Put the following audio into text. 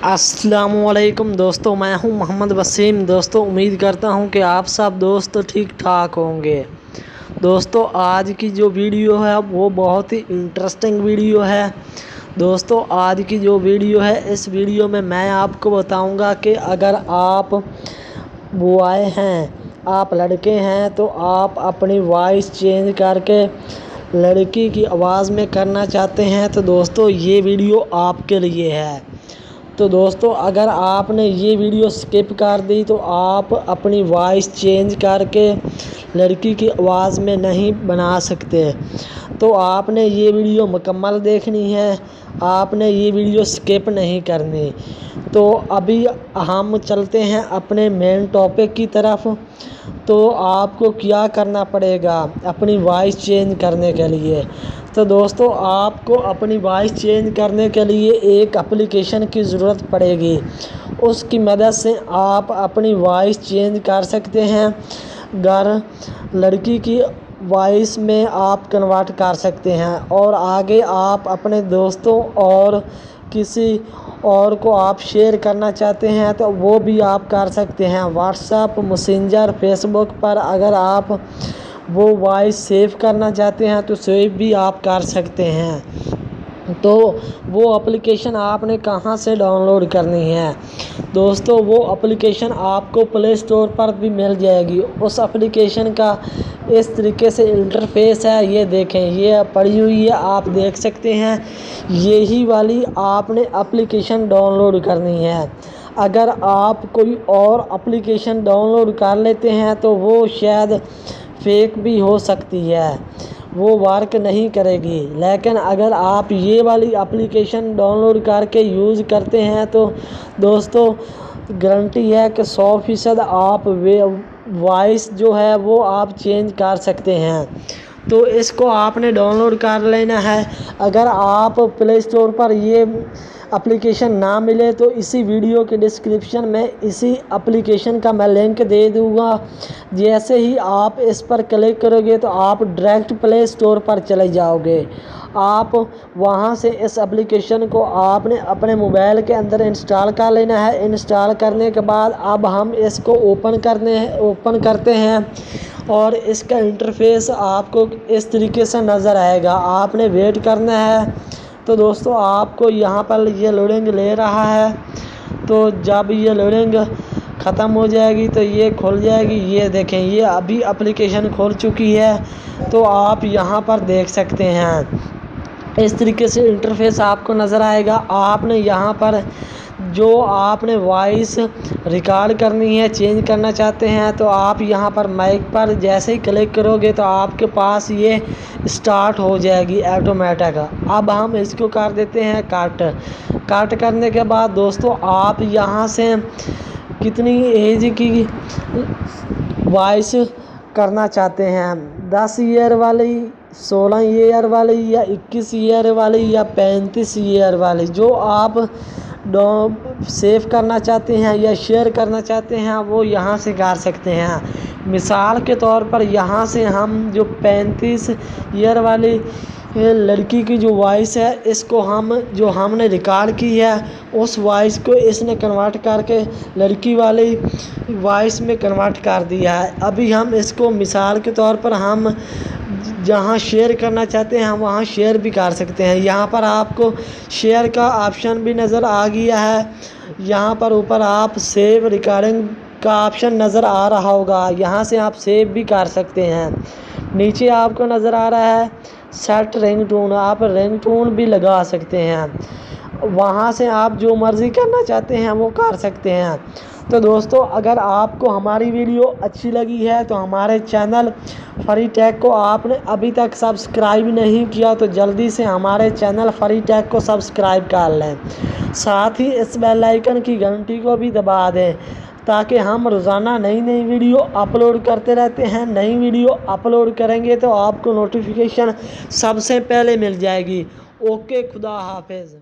अस्सलाम वालेकुम दोस्तों, मैं हूं मोहम्मद वसीम। दोस्तों उम्मीद करता हूं कि आप सब दोस्त ठीक ठाक होंगे। दोस्तों आज की जो वीडियो है वो बहुत ही इंटरेस्टिंग वीडियो है। दोस्तों आज की जो वीडियो है, इस वीडियो में मैं आपको बताऊंगा कि अगर आप बॉय हैं, आप लड़के हैं, तो आप अपनी वॉइस चेंज करके लड़की की आवाज़ में करना चाहते हैं तो दोस्तों ये वीडियो आपके लिए है। तो दोस्तों अगर आपने ये वीडियो स्किप कर दी तो आप अपनी वॉइस चेंज करके लड़की की आवाज़ में नहीं बना सकते। तो आपने ये वीडियो मुकम्मल देखनी है, आपने ये वीडियो स्किप नहीं करनी। तो अभी हम चलते हैं अपने मेन टॉपिक की तरफ। तो आपको क्या करना पड़ेगा अपनी वॉइस चेंज करने के लिए। तो दोस्तों आपको अपनी वॉइस चेंज करने के लिए एक एप्लीकेशन की ज़रूरत पड़ेगी। उसकी मदद से आप अपनी वॉइस चेंज कर सकते हैं। अगर लड़की की वॉइस में आप कन्वर्ट कर सकते हैं और आगे आप अपने दोस्तों और किसी और को आप शेयर करना चाहते हैं तो वो भी आप कर सकते हैं। व्हाट्सएप, मैसेंजर, फेसबुक पर अगर आप वो वॉइस सेव करना चाहते हैं तो सेव भी आप कर सकते हैं। तो वो एप्लीकेशन आपने कहाँ से डाउनलोड करनी है दोस्तों, वो एप्लीकेशन आपको प्ले स्टोर पर भी मिल जाएगी। उस एप्लीकेशन का इस तरीके से इंटरफेस है, ये देखें, ये पड़ी हुई है, आप देख सकते हैं। यही वाली आपने एप्लीकेशन डाउनलोड करनी है। अगर आप कोई और एप्लीकेशन डाउनलोड कर लेते हैं तो वो शायद फेक भी हो सकती है, वो वर्क नहीं करेगी। लेकिन अगर आप ये वाली एप्लीकेशन डाउनलोड करके यूज़ करते हैं तो दोस्तों गारंटी है कि 100% आप वॉइस जो है वो आप चेंज कर सकते हैं। तो इसको आपने डाउनलोड कर लेना है। अगर आप प्ले स्टोर पर ये एप्लीकेशन ना मिले तो इसी वीडियो के डिस्क्रिप्शन में इसी एप्लीकेशन का मैं लिंक दे दूँगा। जैसे ही आप इस पर क्लिक करोगे तो आप डायरेक्ट प्ले स्टोर पर चले जाओगे। आप वहां से इस एप्लीकेशन को आपने अपने मोबाइल के अंदर इंस्टॉल कर लेना है। इंस्टॉल करने के बाद अब हम इसको ओपन करते हैं और इसका इंटरफेस आपको इस तरीके से नज़र आएगा। आपने वेट करना है। तो दोस्तों आपको यहाँ पर ये लोडिंग ले रहा है। तो जब ये लोडिंग ख़त्म हो जाएगी तो ये खुल जाएगी। ये देखें, ये अभी एप्लीकेशन खुल चुकी है। तो आप यहाँ पर देख सकते हैं इस तरीके से इंटरफेस आपको नज़र आएगा। आपने यहाँ पर जो आपने वॉइस रिकॉर्ड करनी है, चेंज करना चाहते हैं, तो आप यहाँ पर माइक पर जैसे ही क्लिक करोगे तो आपके पास ये स्टार्ट हो जाएगी ऑटोमेटिक। अब हम इसको कर देते हैं कट करने के बाद दोस्तों आप यहाँ से कितनी एज की वॉइस करना चाहते हैं, 10 ईयर वाली, 16 ईयर वाली, या 21 ईयर वाली, या 35 ईयर वाली, जो आप सेव करना चाहते हैं या शेयर करना चाहते हैं वो यहाँ से कर सकते हैं। मिसाल के तौर पर यहाँ से हम जो 35 ईयर वाली लड़की की जो वॉइस है, इसको जो हमने रिकॉर्ड की है उस वॉइस को इसने कन्वर्ट करके लड़की वाली वॉइस में कन्वर्ट कर दिया है। अभी हम इसको मिसाल के तौर पर हम जहाँ शेयर करना चाहते हैं वहाँ शेयर भी कर सकते हैं। यहाँ पर आपको शेयर का ऑप्शन भी नज़र आ गया है। यहाँ पर ऊपर आप सेव रिकॉर्डिंग का ऑप्शन नज़र आ रहा होगा, यहाँ से आप सेव भी कर सकते हैं। नीचे आपको नज़र आ रहा है सेट रिंगटोन, आप रिंगटोन भी लगा सकते हैं। वहाँ से आप जो मर्ज़ी करना चाहते हैं वो कर सकते हैं। तो दोस्तों अगर आपको हमारी वीडियो अच्छी लगी है तो हमारे चैनल फरी टेक को आपने अभी तक सब्सक्राइब नहीं किया तो जल्दी से हमारे चैनल फरी टेक को सब्सक्राइब कर लें। साथ ही इस बेल आइकन की घंटी को भी दबा दें ताकि हम रोज़ाना नई वीडियो अपलोड करते रहते हैं। नई वीडियो अपलोड करेंगे तो आपको नोटिफिकेशन सबसे पहले मिल जाएगी। ओके, खुदा हाफिज़।